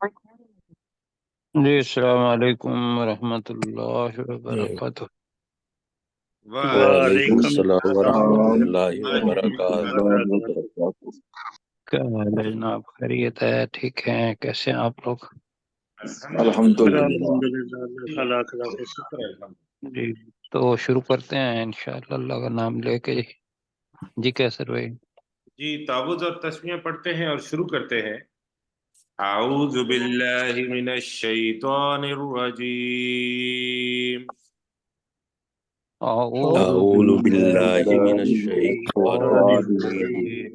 جی السلام علیکم ورحمۃ اللہ وبرکاتہ۔ وعلیکم السلام ورحمۃ اللہ وبرکاتہ۔ وبرکاتہ۔ کیا حال ہے جناب؟ خیریت ہے؟ ٹھیک ہیں؟ کیسے ہیں آپ لوگ؟ الحمدللہ۔ الحمدللہ، اللہ تعالیٰ کا شکر ہے۔ جی تو شروع کرتے ہیں انشاءاللہ اللہ کا نام لے کے۔ جی کیسر بھائی؟ جی تعوذ اور تسمیہ پڑھتے ہیں اور شروع کرتے ہیں۔ اعوذ باللہ من الشیطان الرجیم۔ اعوذ باللہ من الشیطان الرجیم۔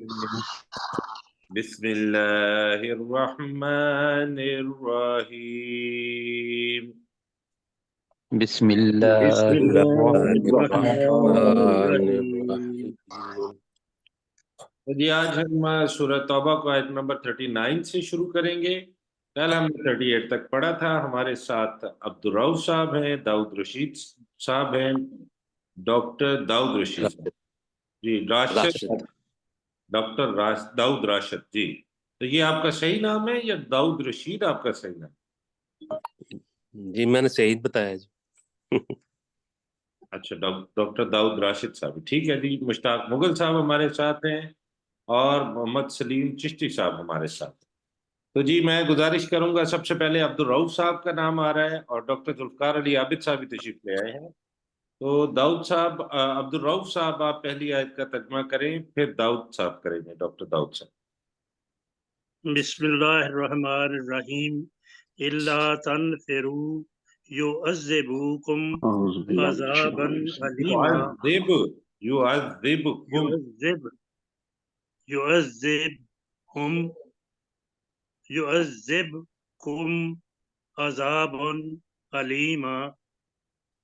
بسم اللہ الرحمن الرحیم۔ بسم اللہ الرحمن الرحیم۔ جی آج ہم سورہ توبہ کو آیت نمبر 39 سے شروع کریں گے۔ کل ہم نے 38 تک پڑھا تھا۔ ہمارے ساتھ عبدالرؤف صاحب ہیں، داؤد رشید صاحب ہیں، ڈاکٹر داؤد رشید صاحب، جی راشد، ڈاکٹر داؤد راشد۔ جی تو یہ آپ کا صحیح نام ہے یا داؤد رشید آپ کا صحیح نام؟ جی میں نے صحیح بتایا جی۔ اچھا ڈاکٹر داؤد راشد صاحب، ٹھیک ہے جی۔ مشتاق مغل صاحب ہمارے ساتھ ہیں اور محمد سلیم چشتی صاحب ہمارے ساتھ۔ تو جی میں گزارش کروں گا، سب سے پہلے عبدالرؤف صاحب کا نام آ رہا ہے اور ڈاکٹر ذوالفقار علی عابد صاحب بھی تشریف لے آئے ہیں۔ تو داؤد صاحب، عبدالرؤف صاحب آپ پہلی آیت کا ترجمہ کریں، پھر داؤد صاحب کریں گے، ڈاکٹر داؤد صاحب۔ بسم اللہ الرحمن الرحیم۔ الا تنفروا يعذبكم عذابا علیما۔ يعذبكم عذابا علیما۔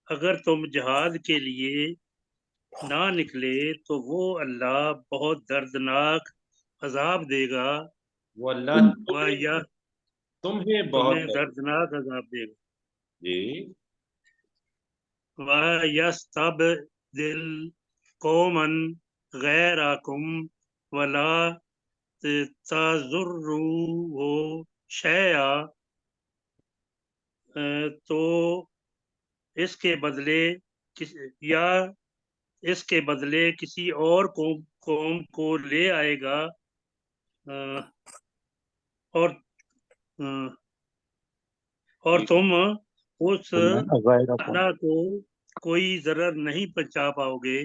اگر تم جہاد کے لیے نہ نکلے تو وہ اللہ بہت دردناک عذاب دے گا۔ وہ اللہ تمہیں بہت دردناک عذاب دے گا۔ جی وَيَسْتَبْدِلْ قَوْمًا غَيْرَكُمْ وَلَا تَضُرُّوهُ شَيْئًا۔ تو اس کے بدلے کسی اور قوم کو لے آئے گا اور تم اس اللہ کو کوئی ضرر نہیں پہنچا پاؤ گے۔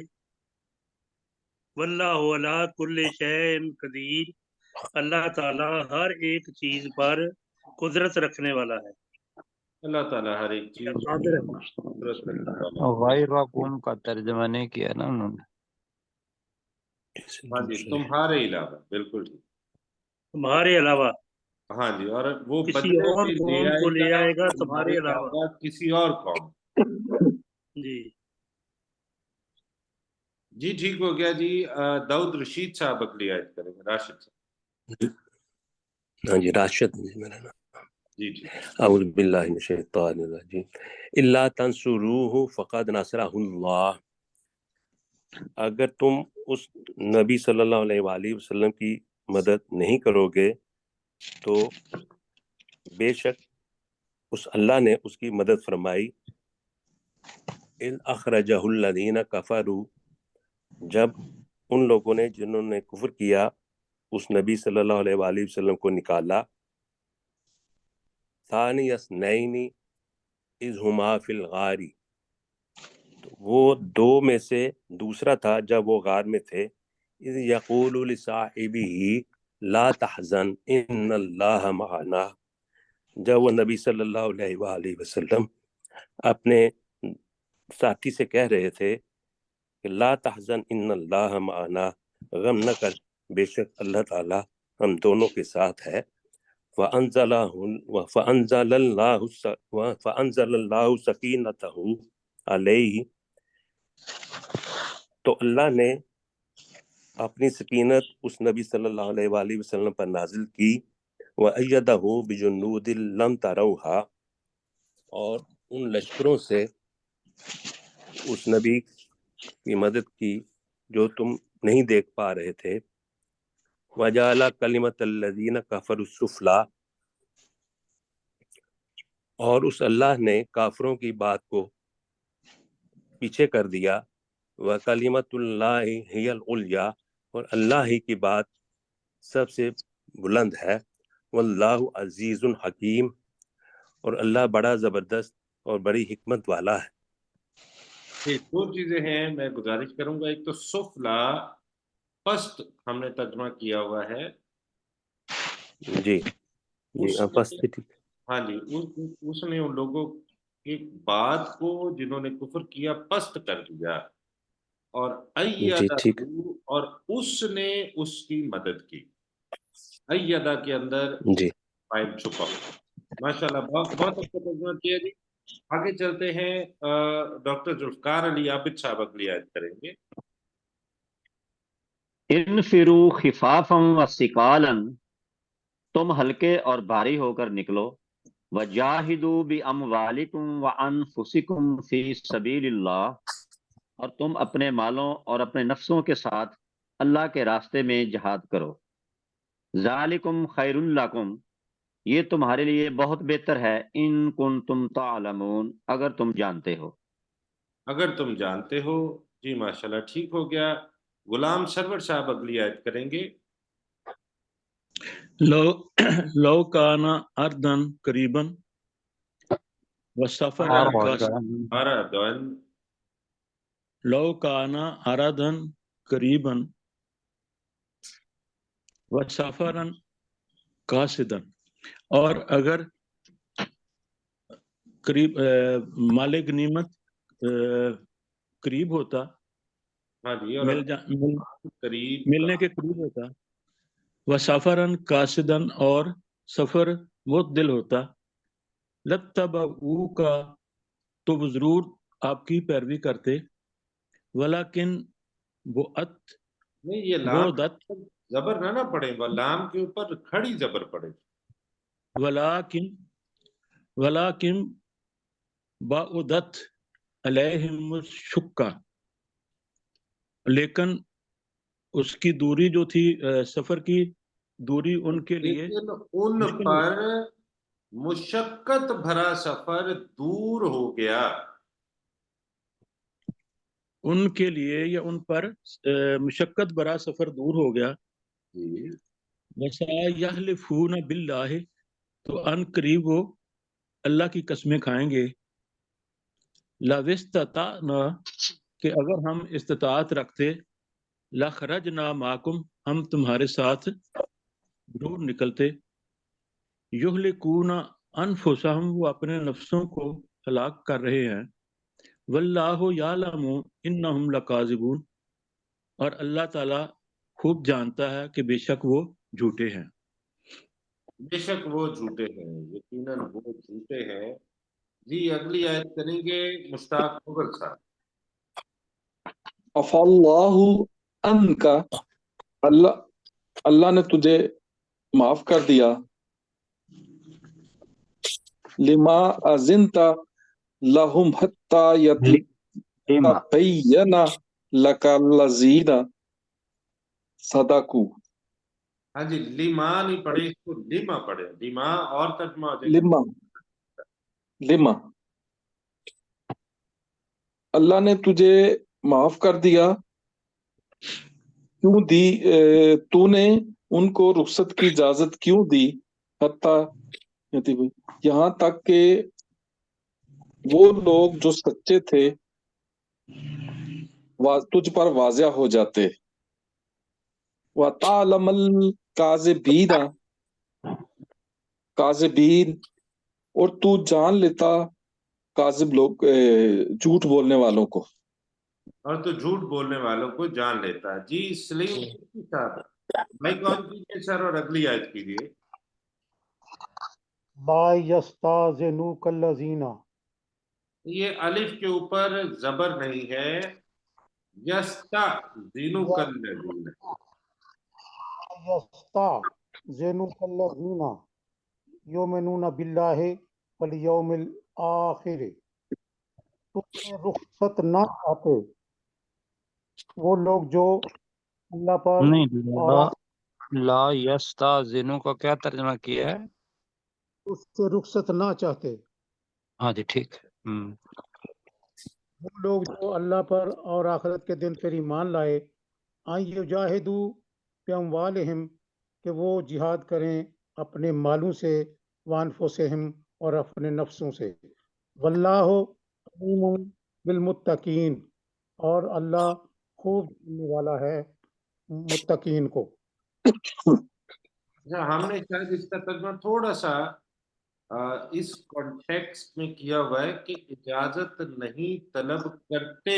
واللہ علی کل شیء قدیر۔ اللہ تعالیٰ ہر ایک چیز پر قدرت رکھنے والا ہے۔ اللہ تعالیٰ ہر ایک چیز غیرکم کا ترجمہ نہیں کیا نا انہوں نے۔ ہاں جی تمہارے علاوہ، بالکل ٹھیک، تمہارے علاوہ، ہاں جی، اور وہ کسی اور قوم کو لے آئے گا تمہارے علاوہ، کسی اور قوم۔ جی جی ٹھیک ہو گیا جی۔ داؤد رشید صاحب اگلی آیت کریں گے، راشد صاحب۔ ہاں جی راشد میرا نام۔ جی ٹھیک۔ اعوذ باللہ من الشیطان الرجیم۔ الا تنصروہ فقد نصرہ اللہ۔ اگر تم اس نبی صلی اللہ علیہ وآلہ وسلم کی مدد نہیں کرو گے تو بے شک اس اللہ نے اس کی مدد فرمائی۔ اذ اخرجہ الذین کفروا، جب ان لوگوں نے جنہوں نے کفر کیا اس نبی صلی اللہ علیہ وآلہ وسلم کو نکالا۔ ثانی اثنین اذ ہما فی الغار، تو وہ دو میں سے دوسرا تھا جب وہ غار میں تھے۔ اذ یقول لصاحبہ لا تحزن ان اللہ معنا، جب وہ نبی صلی اللہ علیہ وآلہ وسلم اپنے ساتھی سے کہہ رہے تھے کہ لا تحزن ان اللہ معنا، غم نہ کر بے شک اللہ تعالی ہم دونوں کے ساتھ ہے۔ فأنزل اللہ سکینتہ علیہ، تو اللہ نے اپنی سکینت اس نبی صلی اللہ علیہ وآلہ وسلم پر نازل کی۔ وَأَيَّدَهُ بِجُنُودٍ لَمْ تَرَوْهَا، اور ان لشکروں سے اس نبی کی مدد کی جو تم نہیں دیکھ پا رہے تھے۔ وَجَعَلَ كَلِمَةَ الَّذِينَ كَفَرُوا السُّفْلَىٰ، اور اس اللہ نے کافروں کی بات کو پیچھے کر دیا، وَكَلِمَةُ اللَّهِ هِيَ الْعُلْيَا، اور اللہ ہی کی بات سب سے بلند ہے، واللہ عزیز حکیم، اور اللہ بڑا زبردست اور بڑی حکمت والا ہے۔ یہ دو چیزیں ہیں میں گزارش کروں گا، ایک تو سفلا پست ہم نے ترجمہ کیا ہوا ہے، جی جی اس بس نے ٹھیک۔ ہاں جی اس نے ان لوگوں کی بات کو جنہوں نے کفر کیا پست کر دیا، اور جی ایدہ ٹھیک، اور اس نے اس کی مدد کی، ایدہ کے اندر جی فائل چھپا ہوا۔ ماشاءاللہ بہت بہت اچھا ترجمہ کیا جی۔ آگے چلتے ہیں، ڈاکٹر ذوالفقار علی عابد صاحب اگلی آیت کریں گے۔ انفروا خفافا وثقالا، تم ہلکے اور بھاری ہو کر نکلو، وجاہدوا باموالکم وانفسکم فی سبیل اللہ، اور تم اپنے مالوں اور اپنے نفسوں کے ساتھ اللہ کے راستے میں جہاد کرو، ذالکم خیر لکم، یہ تمہارے لیے بہت بہتر ہے، ان کنتم تعلمون، اگر تم جانتے ہو۔ اگر تم جانتے ہو، جی ماشاءاللہ ٹھیک ہو گیا۔ غلام سرور صاحب اگلی آیت کریں گے۔ لو کانا اردن قریبا وسفرن اردن لو کانا اردن قریبا وسفرن قاصدن، اور اگر قریب مالک نعمت قریب ہوتا، ہاں جی، اور قریب ملنے کے قریب ہوتا، وسفرن قاصدن، اور سفر معتدل ہوتا، لتبعوک، تو وہ ضرور آپ کی پیروی کرتے، ولیکن بعت نہیں، یہ لام زبر نہ پڑے، وہ لام کے اوپر کھڑی زبر پڑے۔ ولیکن بعدت علیہم الشقہ، لیکن اس کی دوری جو تھی، سفر کی دوری ان کے لیے لیکن ان پر مشقت بھرا سفر دور ہو گیا، ان کے لیے یا ان پر مشقت بھرا سفر دور ہو گیا، جی وَسَيَحْلِفُونَ بِاللَّهِ، تو ان قریب وہ اللہ کی قسمیں کھائیں گے، لَوِ اسْتَطَعْنَا، کہ اگر ہم استطاعت رکھتے، لَخَرَجْنَا مَعَكُمْ، ہم تمہارے ساتھ ضرور نکلتے، يُهْلِكُونَ أَنفُسَهُمْ، وہ اپنے نفسوں کو ہلاک کر رہے ہیں، وَاللَّهُ يَعْلَمُ إِنَّهُمْ لَكَاذِبُونَ، اور اللہ تعالیٰ خوب جانتا ہے کہ بے شک وہ جھوٹے ہیں۔ بے شک وہ جھوٹے ہیں، یقیناً وہ جھوٹے ہیں۔ جی اگلی آیت کریں گے مشتاق مغل صاحب۔ عفا اللہ عنک، اللہ نے تجھے معاف کر دیا، لما اذنت لہم حتی یتبین لک الذین صدقوا۔ ہاں جی، لما نہیں پڑھے، اس کو لما پڑھے، لما اور ترجمہ ہو جائے گا۔ لما اللہ نے تجھے معاف کر دیا، کیوں دی، تو نے ان کو رخصت کی اجازت کیوں دی، حتیٰ یہاں تک کہ وہ لوگ جو سچے تھے تجھ پر واضح ہو جاتے، وَتَعْلَمَ الْكَاذِبِينَ، اور تو جان لیتا کاذب لوگ، جھوٹ بولنے والوں کو، اور تو جھوٹ بولنے والوں کو جان لیتا ہے۔ جی سلیم صاحب مائک آن کیجیے سر، اور اگلی آیت کیجیے۔ لا یستاذنوک الذین، یہ الف کے اوپر زبر نہیں ہے، یستأذنک الذین۔ یستاذنوک الذین یؤمنون باللہ والیوم الآخر، تم سے رخصت نہ چاہتے وہ لوگ جو اللہ پر نہیں، اور لا یستاذنو کا کیا ترجمہ کیا ہے؟ اس سے رخصت نہ چاہتے، ہاں جی ٹھیک ہے۔ وہ لوگ جو اللہ پر اور آخرت کے دن پر ایمان لائے، آئیں یجاہدو باموالہم، کہ وہ جہاد کریں اپنے مالوں سے، وانفسہم، اور اپنے نفسوں سے، واللہ علیم بالمتقین، اور اللہ خوب جاننے والا ہے متقین کو۔ اچھا، ہم نے شاید اس کا ترجمہ تھوڑا سا اس کانٹیکسٹ میں کیا ہوا ہے کہ اجازت نہیں طلب کرتے،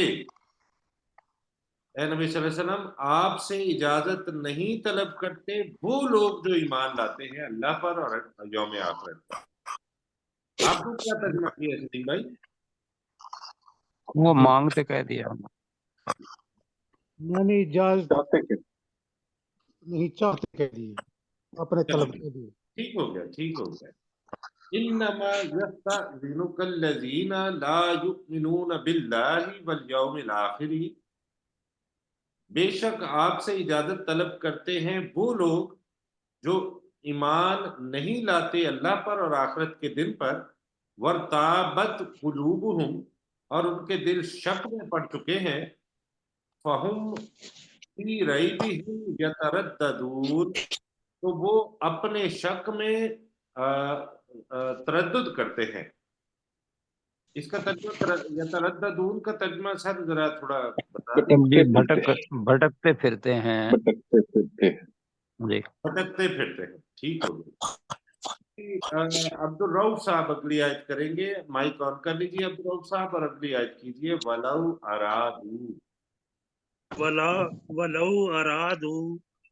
اے نبی صلی اللہ علیہ وسلم آپ سے اجازت نہیں طلب کرتے وہ لوگ جو ایمان لاتے ہیں اللہ پر اور یوم آخرت پر۔ آپ کو کیا ترجمہ کیا ہے سلیم بھائی؟ وہ مانگتے کہہ دیا میں نے اجازت چاہتے کہ نہیں چاہتے کہہ دیے، اپنے طلب کہہ دیے۔ ٹھیک ہو گیا، ٹھیک ہو گیا۔ انما یستأذنک الذین لا یؤمنون باللہ والیوم الآخر، بے شک آپ سے اجازت طلب کرتے ہیں وہ لوگ جو ایمان نہیں لاتے اللہ پر اور آخرت کے دن پر، ورتابت قلوبہم، اور ان کے دل شک میں پڑ چکے ہیں، فہم فی ریبہم یترددون، تو وہ اپنے شک میں تردد کرتے ہیں۔ اس کا ترجمہ یترددون کا ترجمہ سر ذرا تھوڑا بتا دیں۔ جی، بھٹکتے بھٹکتے پھرتے ہیں پھرتے ہیں۔ جی۔ بھٹکتے پھرتے ہیں، ٹھیک ہو گیا۔ عبد الرؤف صاحب اگلی آیت کریں گے، مائک آن کر لیجیے عبد الرؤف صاحب، اور اگلی آیت کیجیے وَلَوْ أَرَادُوا۔ ولو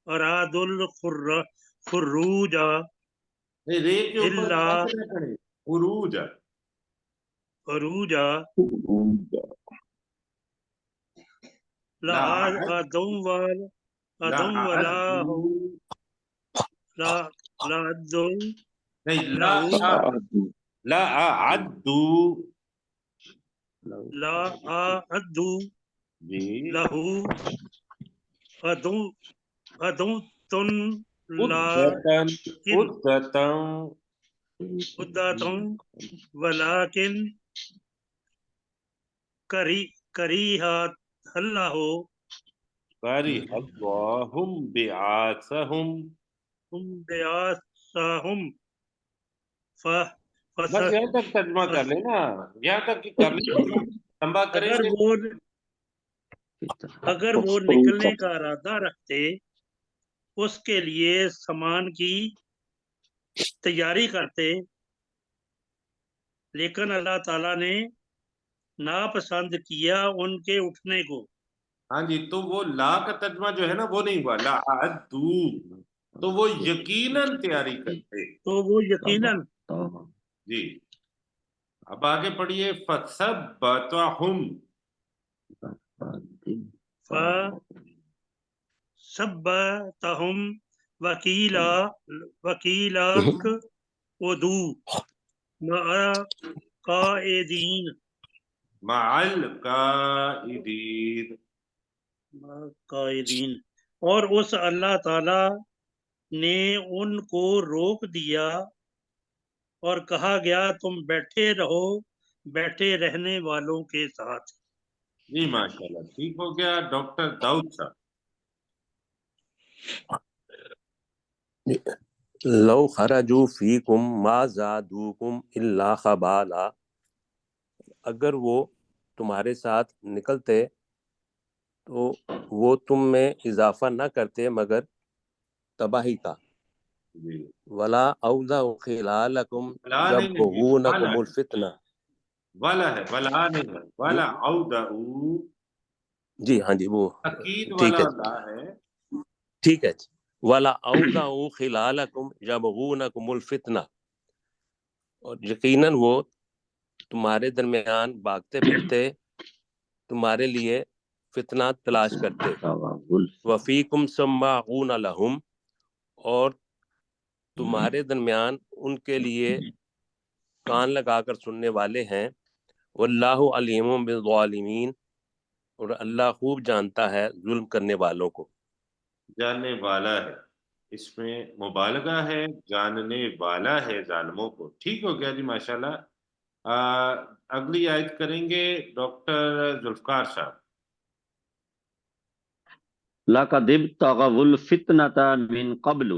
ارادوا الخروج نہیں، رے کے اوپر الا خط نہ کریں، خروج۔ لعدوا نہیں، له لأعدوا جی له عدوة ولكن كرهت الله كرههم بعاثهم، بعاثهم بس یہاں تک ترجمہ کر لینا، یہاں تک کہ کر لیں، لمبا کریں گے۔ اگر وہ نکلنے کا ارادہ رکھتے اس کے لیے سامان کی تیاری کرتے، لیکن اللہ تعالیٰ نے ناپسند کیا ان کے اٹھنے کو۔ ہاں جی، تو وہ لا کا ترجمہ جو ہے نا وہ نہیں ہوا، لا عدو، تو وہ یقیناً تیاری کرتے۔ تو وہ یقیناً، جی اب آگے پڑھیے فَثَبَّتَهُمْ، فَثَبَّتَهُمْ وَقِيلَ اقْعُدُوا مَعَ الْقَاعِدِينَ، مع القائدین، اور اس اللہ تعالی نے ان کو روک دیا اور کہا گیا تم بیٹھے رہو بیٹھے رہنے والوں کے ساتھ۔ جی ماشاءاللہ، ٹھیک ہو گیا۔ ڈاکٹر داؤد صاحب۔ لو خرجوا فیکم ما زادوکم الا خبالا، اگر وہ تمہارے ساتھ نکلتے تو وہ تم میں اضافہ نہ کرتے مگر تباہی کا۔ ولا اوضع خلالکم یبغونکم الفتنہ، والا ہے، ولا نہیں ہے، والا اودعو، جی ہاں جی وہ تاکید ٹھیک والا ہے لا ہے۔ ٹھیک ہے جی۔ ولا اوضعوا خلالکم یبغونکم الفتنہ، اور یقیناً وہ تمہارے درمیان بھاگتے پھرتے تمہارے لیے فتنہ تلاش کرتے۔ وفیکم سماعون لہم، اور تمہارے درمیان ان کے لیے کان لگا کر سننے والے ہیں۔ واللہ علیم بالظالمین، اور اللہ خوب جانتا ہے ظلم کرنے والوں کو۔ جاننے والا ہے، اس میں مبالغہ ہے، جاننے والا ہے ظالموں کو۔ ٹھیک ہو گیا جی ماشاءاللہ۔ اگلی آیت کریں گے ڈاکٹر ذوالفقار صاحب. لَقَدِ ابْتَغَوُا الْفِتْنَةَ مِن قَبْلُ،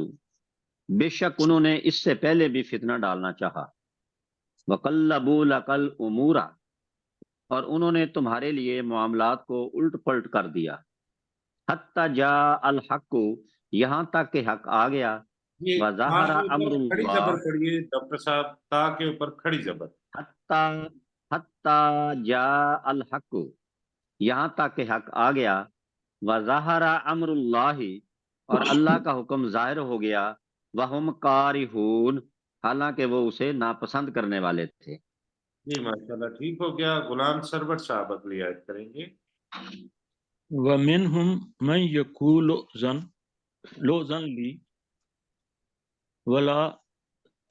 بے شک انہوں نے اس سے پہلے بھی فتنہ ڈالنا چاہا. وَقَلَّبُوا لَكَ الْأُمُورَ، اور انہوں نے تمہارے لیے معاملات کو الٹ پلٹ کر دیا. حَتَّى جَاءَ الْحَقُّ، یہاں تک کہ حق آ گیا. یہ تا وَظَهَرَ کے أَمْرُ اوپر کھڑی اللَّهِ، زبر پڑھیے ڈاکٹر صاحب، تا کے اوپر کھڑی زبر. حَتَّى جَاءَ الْحَقُّ، یہاں تک کہ حق آ گیا. وَظَهَرَ أَمْرُ اللَّهِ، اور اللہ کا حکم ظاہر ہو گیا. وَهُمْ كَارِهُونَ، حالانکہ وہ اسے ناپسند کرنے والے تھے. جی ماشاءاللہ ٹھیک ہو گیا. غلام سرور صاحب اگلی آیت کریں گے. وَمِنْهُمْ مَنْ يَقُولُ لُؤْذَنْ لِي وَلَا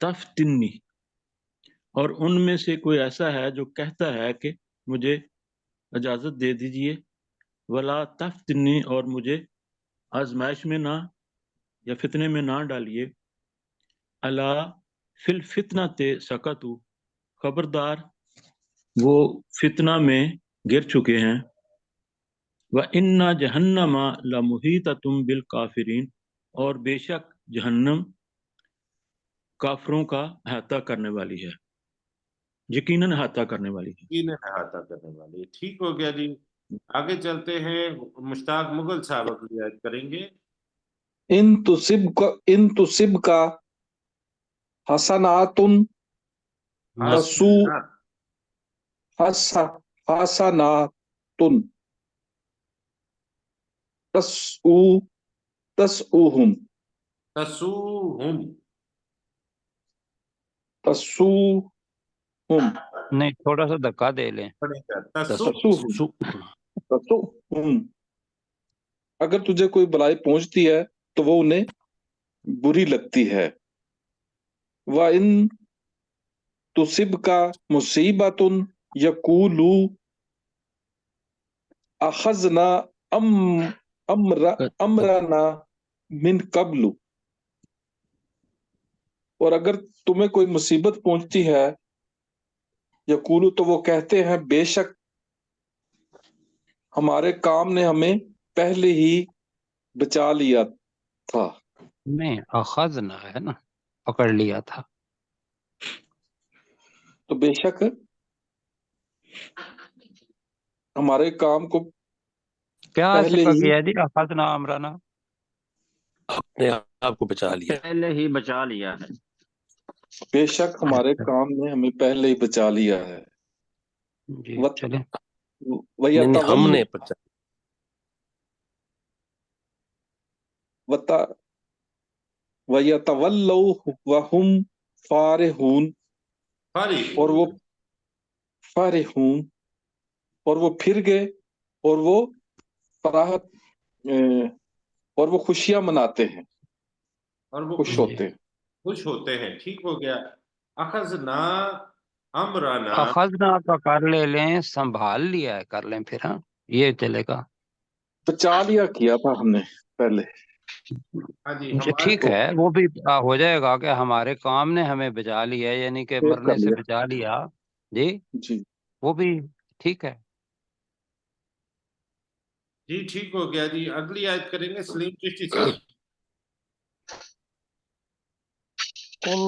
تَفْتِنِّي، اور ان میں سے کوئی ایسا ہے جو کہتا ہے کہ مجھے اجازت دے دیجئے. وَلَا تَفْتِنِّي، اور مجھے آزمائش میں نہ یا فتنے میں نہ ڈالیے. الا فی الفتنۃ سقطوا، خبردار وہ فتنہ میں گر چکے ہیں. وَإِنَّ جَهَنَّمَ لَمُحِيطَةٌ بِالْكَافِرِينَ، اور بے شک جہنم کافروں کا احاطہ کرنے والی ہے، یقیناً احاطہ کرنے والی ہے. یقیناً احاطہ کرنے والی. ٹھیک ہو گیا جی. آگے چلتے ہیں. مشتاق مغل صاحب اگلی آیت کریں گے. ان تصب کا حسنات تسو حسنات تسؤہم تسوہم نہیں، تھوڑا سا دھکا دے لیں. تسؤہم. اگر تجھے کوئی بلائی پہنچتی ہے تو وہ انہیں بری لگتی ہے. وَإِن تُصِبْكَ مُصِيبَةٌ يَقُولُوا أَخَذْنَا أَمْرَنَا مِنْ قَبْلُ، اور اگر تمہیں کوئی مصیبت پہنچتی ہے، یقولو، تو وہ کہتے ہیں بے شک ہمارے کام نے ہمیں پہلے ہی بچا لیا تھا. نہیں، اخذنا ہے نا، پکڑ لیا تھا. تو بے شک ہمارے کام کو کیا پہلے سکا ہی کیا جی؟ اخذنا امرنا، اپنے آپ کو بچا لیا. پہلے ہی بچا لیا ہے. بے شک ہمارے کام نے ہمیں پہلے ہی بچا لیا ہے. جی چلیں. نہیں، ہم نے بچا. وَيَتَوَلَّوْا وَهُمْ فَارِحُونَ، اور وہ فارحون، اور وہ پھر گئے اور وہ فراحت اور وہ خوشیاں مناتے ہیں، اور وہ خوش ہوتے ہیں. خوش ہوتے ہیں. ٹھیک ہو گیا. اخذنا امرنا، اخذنا کا کر لیں، سنبھال لیا ہے کر لیں پھر. ہاں یہ چلے گا. بچا لیا کیا تھا ہم نے پہلے. ہاں جی اچھا ہمارے ٹھیک ہے، وہ بھی ہو جائے گا کہ ہمارے کام نے ہمیں بچا لیا، یعنی کہ سیو مرنے کر سے لیا. بچا لیا. جی جی وہ بھی ٹھیک ہے. جی ٹھیک ہو گیا جی. اگلی آیت کریں گے سلیم چشتی صاحب. قل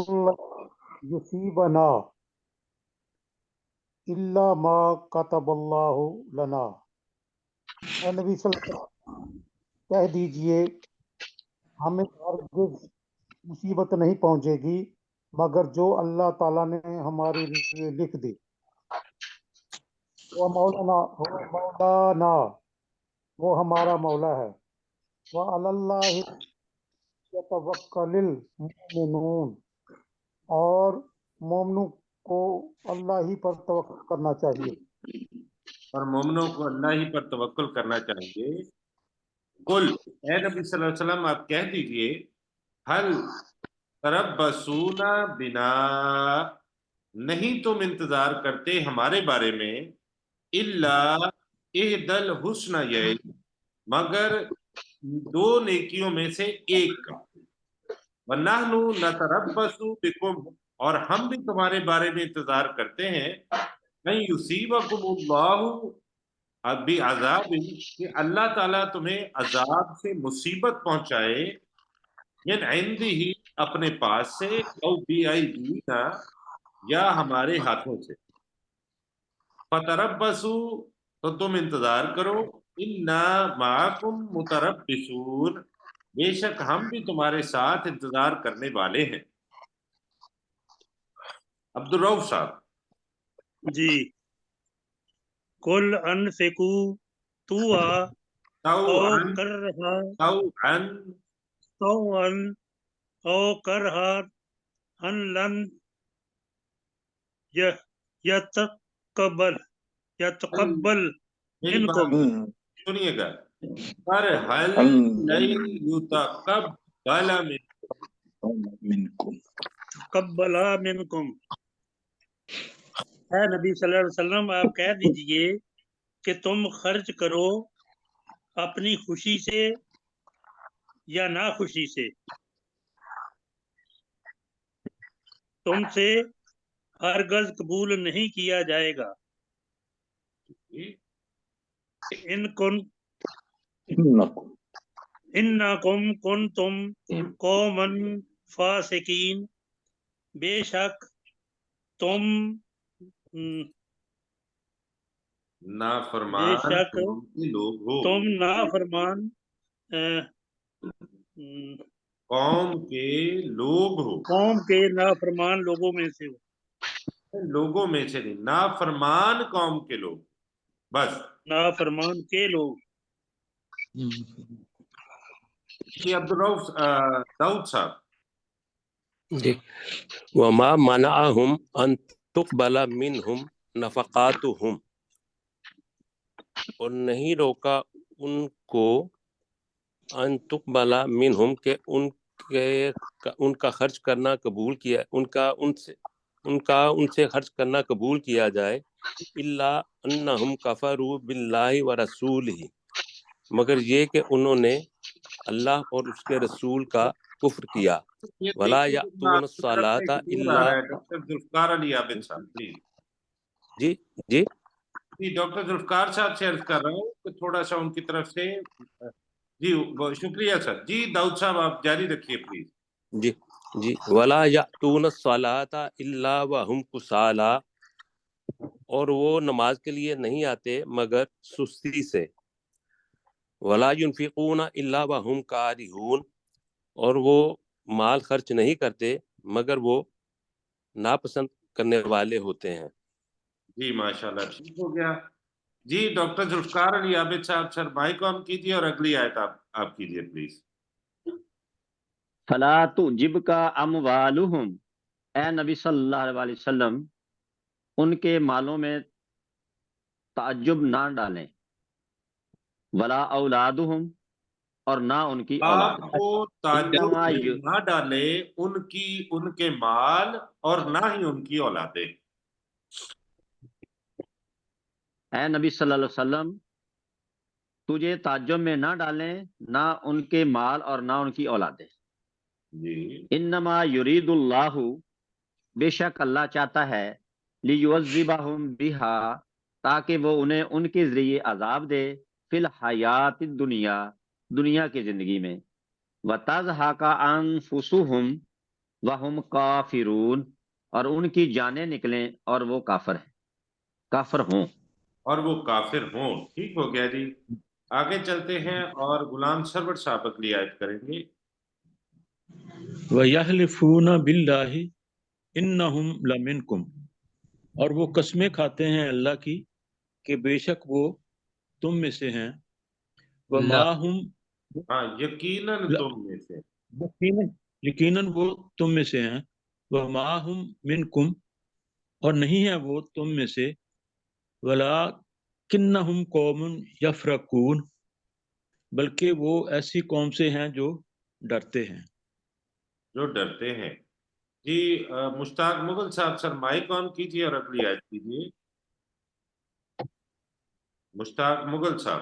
یصیبنا الا ما کتب اللہ لنا، اے نبی صلی اللہ علیہ وسلم کہہ دیجئے ہمیں ہرگز مصیبت نہیں پہنچے گی مگر جو اللہ تعالیٰ نے ہمارے لیے لکھ دی. وہ مولانا وہ ہمارا مولا ہے. وعلی اللہ یتوکل المؤمنون، اور مومنوں کو اللہ ہی پر توکل کرنا چاہیے. اور مومنوں کو اللہ ہی پر توکل کرنا چاہیے. قل، اے نبی صلی اللہ علیہ وسلم آپ کہہ دیجئے، حل تربصون بنا، نہیں تم انتظار کرتے ہمارے بارے میں، الا احدی الحسنیین، مگر دو نیکیوں میں سے ایک کا. وَنَحْنُ نَتَرَبَّصُ بِكُمْ، اور ہم بھی تمہارے بارے میں انتظار کرتے ہیں، نہیں یصیبکم اللہ ابھی عذاب، کہ اللہ تعالیٰ تمہیں عذاب سے مصیبت پہنچائے، من عندہ اپنے پاس سے، او بی ایدینا یا ہمارے ہاتھوں سے، فتربصوا تو تم انتظار کرو، انا معکم متربصون بے شک ہم بھی تمہارے ساتھ انتظار کرنے والے ہیں۔ عبدالرؤف صاحب۔ جی کل انفقو تو او کرہا تو او کرہا ان لن یتقبل میری بات منکم سنیے گا، پر حل لن یتقبل منکم قبلا منکم، اے نبی صلی اللہ علیہ وسلم آپ کہہ دیجئے کہ تم خرچ کرو اپنی خوشی سے یا ناخوشی سے، تم سے ہرگز قبول نہیں کیا جائے گا، انکم کنتم قوما فاسقین، بے شک تم نافرمان قوم کے لوگ ہو، تم نافرمان قوم کے لوگ ہو، قوم کے نافرمان لوگوں میں سے ہو، لوگوں میں سے نہیں، نافرمان قوم کے لوگ، بس۔ نافرمان کے لوگ۔ جی عبدالرؤف داؤد صاحب۔ جی وما منعهم ان تقبل منهم نفقاتهم، اور نہیں روکا ان کو ان تقبل منهم کہ ان کا خرچ کرنا قبول کیا، ان سے خرچ کرنا قبول کیا جائے، الا انہم کفروا باللہ ورسولہ، مگر یہ کہ انہوں نے اللہ اور اس کے رسول کا کفر کیا، ولا یأتون الصلاۃ الا۔ ڈاکٹر ذوالفقار علی عابد صاحب پلیز۔ جی جی جی ڈاکٹر ذوالفقار صاحب سے عرض کر رہا ہوں کہ تھوڑا سا ان کی طرف سے، جی شکریہ سر۔ جی داؤد صاحب آپ جاری رکھیے پلیز۔ جی جی ولا یأتون الصلاۃ الا وهم کسالى، اور وہ نماز کے لیے نہیں آتے مگر سستی سے، ولا ينفقون الا وهم کارہون، اور وہ مال خرچ نہیں کرتے مگر وہ ناپسند کرنے والے ہوتے ہیں۔ جی ماشاءاللہ ٹھیک ہو گیا۔ جی ڈاکٹر ذوالفقار علی عابد صاحب سر مائک آن کیجیے اور اگلی آیت آپ کیجیے پلیز۔ فلا تعجبک اموالہم، اے نبی صلی اللہ علیہ وسلم ان کے مالوں میں تعجب نہ ڈالیں، ولا اولادہم، اور نہ ان کی آپ اولاد، کو تعجب انما میں نہ ڈالے ان کے مال اور نہ ہی ان کی اولادیں۔ اے نبی صلی اللہ علیہ وسلم تجھے تعجب میں نہ ڈالیں، نہ ان کے مال اور نہ ان کی اولادیں۔ جی انما یرید اللہ، بے شک اللہ چاہتا ہے، لیعذبہم بہا، تاکہ وہ انہیں ان کے ذریعے عذاب دے، فی الحیات الدنیا، دنیا کی زندگی میں، وتضحک انفسہم وہم کافرون، اور ان کی جانیں نکلیں اور وہ کافر ہوں۔ اور وہ کافر ہوں۔ ٹھیک ہو گیا جی، آگے چلتے ہیں اور غلام سرور صاحب اگلی آیت کریں گے۔ وَيَحْلِفُونَ بِاللَّهِ إِنَّهُمْ لَمِنْكُمْ، اور وہ قسمیں کھاتے ہیں اللہ کی کہ بے شک وہ تم میں سے ہیں، وَمَا هُمْ، ہاں یقیناً تم میں سے، یقیناً وہ تم میں سے ہیں، وَمَا هُمْ مِنْكُمْ، اور نہیں ہے وہ تم میں سے، وَلَكِنَّهُمْ قَوْمٌ يَفْرَقُونَ، بلکہ وہ ایسی قوم سے ہیں جو ڈرتے ہیں۔ جو ڈرتے ہیں۔ جی مشتاق مغل صاحب سر مائک آن کیجیے اور اگلی آیت کیجیے۔ مشتاق مغل صاحب۔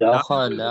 دخلا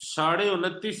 29.29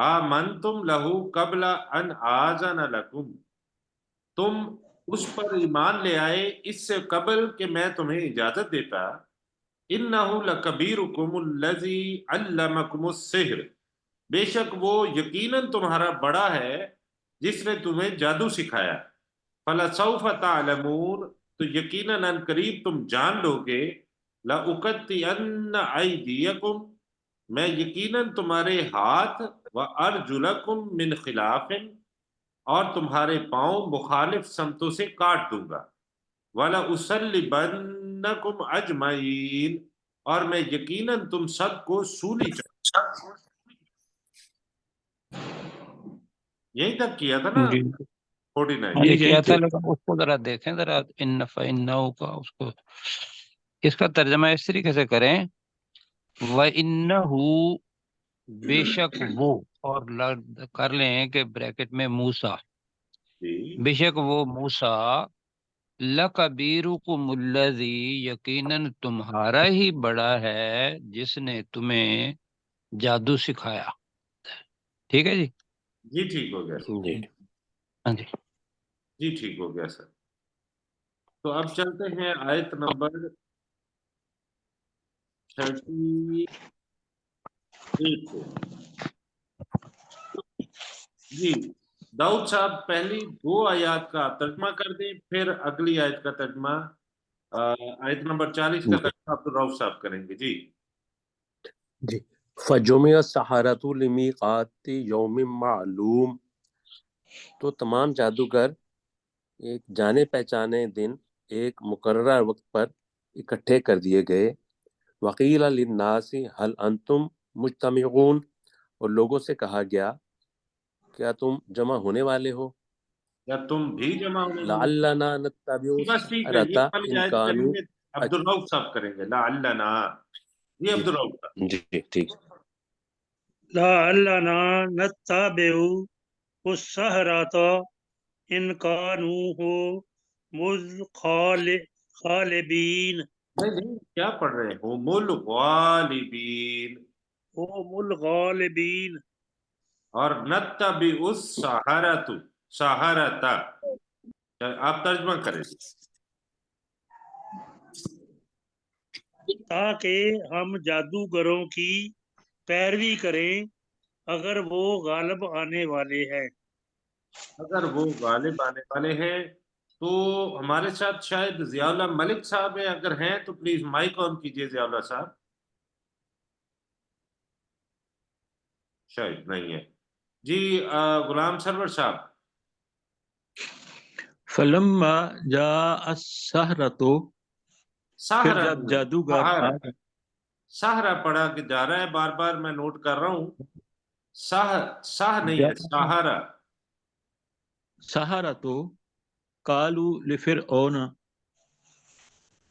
آمنتم لہو قبل ان آذن لکم، تم اس پر ایمان لے آئے اس سے قبل کہ میں تمہیں اجازت دیتا. انہ لکبیرکم الذی علمکم السحر، بے شک وہ یقیناً تمہارا بڑا ہے جس نے تمہیں جادو سکھایا. فلسوف تعلمون، تو یقیناً ان قریب تم جان لو گے. لأقطعن ایدیکم، میں یقیناً تمہارے ہاتھ وارجلکم من خلاف، اور تمہارے پاؤں مخالف سمتوں سے کاٹ دوں گا. وَلَأُصَلِّبَنَّكُمْ أَجْمَعِينَ، اور میں یقیناً تم سب کو سولی چاہوں. یہیں تک کیا تھا نا جی 49. ہاں جی یہی کیا تھے. تھا، لیکن اس کو ذرا دیکھیں ذرا، ان فإنہ کا اس کو، اس کا ترجمہ اس طریقے سے کریں، وَإِنَّهُ، بے شک وہ، اور کر لیں کہ بریکٹ میں موسیٰ، جی بے شک وہ موسیٰ، لَكَبِيرُكُمُ الَّذِي، یقیناً تمہارا ہی بڑا ہے جس نے تمہیں جادو سکھایا. ٹھیک ہے جی. جی ٹھیک ہو گیا سر. جی ہاں جی. جی ٹھیک ہو گیا سر. تو اب چلتے ہیں آیت نمبر 38 پہ. جی داؤد صاحب پہلی 2 آیات کا ترجمہ کر دیں، پھر اگلی آیت کا ترجمہ، آیت نمبر 40 کا ترجمہ عبدالرؤف صاحب کریں گے. جی جی. فجمع السحرۃ لمیقات یوم معلوم، تو تمام جادوگر ایک جانے پہچانے دن ایک مقررہ وقت پر اکٹھے کر دیے گئے. وقیل للناس هل انتم مجتمعون، اور لوگوں سے کہا گیا کیا تم جمع ہونے والے ہو. یا تم بھی جمع ہونے والے. لعلنا نتبع بس ٹھیک ہے، یہ السحرۃ والی ان آیت کریں کانوا. گے عبدالرؤف صاحب کریں گے. لعلنا، یہ جی عبدالرؤف صاحب. جی ٹھیک. لعلنا نتبع السحرة إن كانوا خالبين. نہیں کیا پڑھ رہے ہیں؟ هم الغالبین. هم الغالبين. اور نتبع السحرۃ، سحرۃ، آپ ترجمہ کریں. تاکہ ہم جادوگروں کی پیروی کریں اگر وہ غالب آنے والے ہیں. اگر وہ غالب آنے والے ہیں. تو ہمارے ساتھ شاید ضیاء اللہ ملک صاحب ہیں، اگر ہیں تو پلیز مائک آن کیجئے ضیاء اللہ صاحب. شاید نہیں ہے. جی غلام سرور صاحب. فلما جاء السحرۃ، پھر سحرہ جب جادوگر سحرہ آ گئے. سحرہ پڑھا کہ جا رہا ہے، بار بار میں نوٹ کر رہا ہوں. سح نہیں ہے، سحرہ. سحرۃ قالوا لفرعون،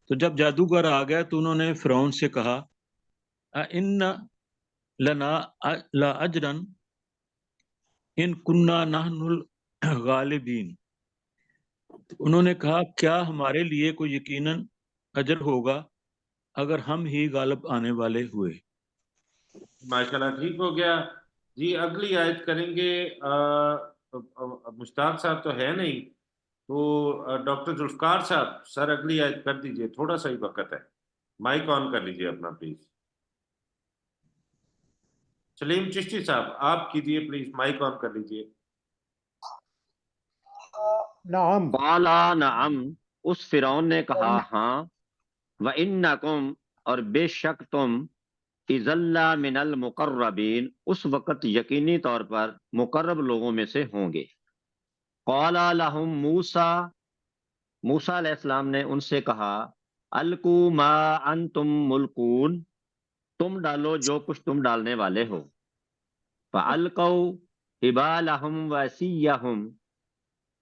تو جب جادوگر آ گئے تو انہوں نے فرعون سے کہا ان لنا لاجرا ان کننا نحن الغالبین، انہوں نے کہا کیا ہمارے لیے کوئی یقیناً اجر ہوگا اگر ہم ہی غالب آنے والے ہوئے. ماشاءاللہ ٹھیک ہو گیا. جی اگلی آیت کریں گے. مشتاق صاحب تو ہے نہیں، تو ڈاکٹر ذوالفقار صاحب سر اگلی آیت کر دیجئے، تھوڑا سا ہی وقت ہے. مائک آن کر لیجئے اپنا پلیز. سلیم چشتی صاحب آپ کیجئے پلیز، مائک آن کر لیجئے. نعم. قالا نعم، اس فرعون نے کہا ہاں. وَإِنَّكُمْ، اور بے شک تم، اِذَلَّا مِنَ الْمُقَرَّبِينَ، اس وقت یقینی طور پر مقرب لوگوں میں سے ہوں گے. قَالَ لَهُم مُوسَىٰ، موسیٰ علیہ السلام نے ان سے کہا القوا ما انتم ملقون، تم ڈالو جو کچھ تم ڈالنے والے ہو. فَأَلْقَوْا حِبَالَهُمْ وَعِصِيَّهُمْ،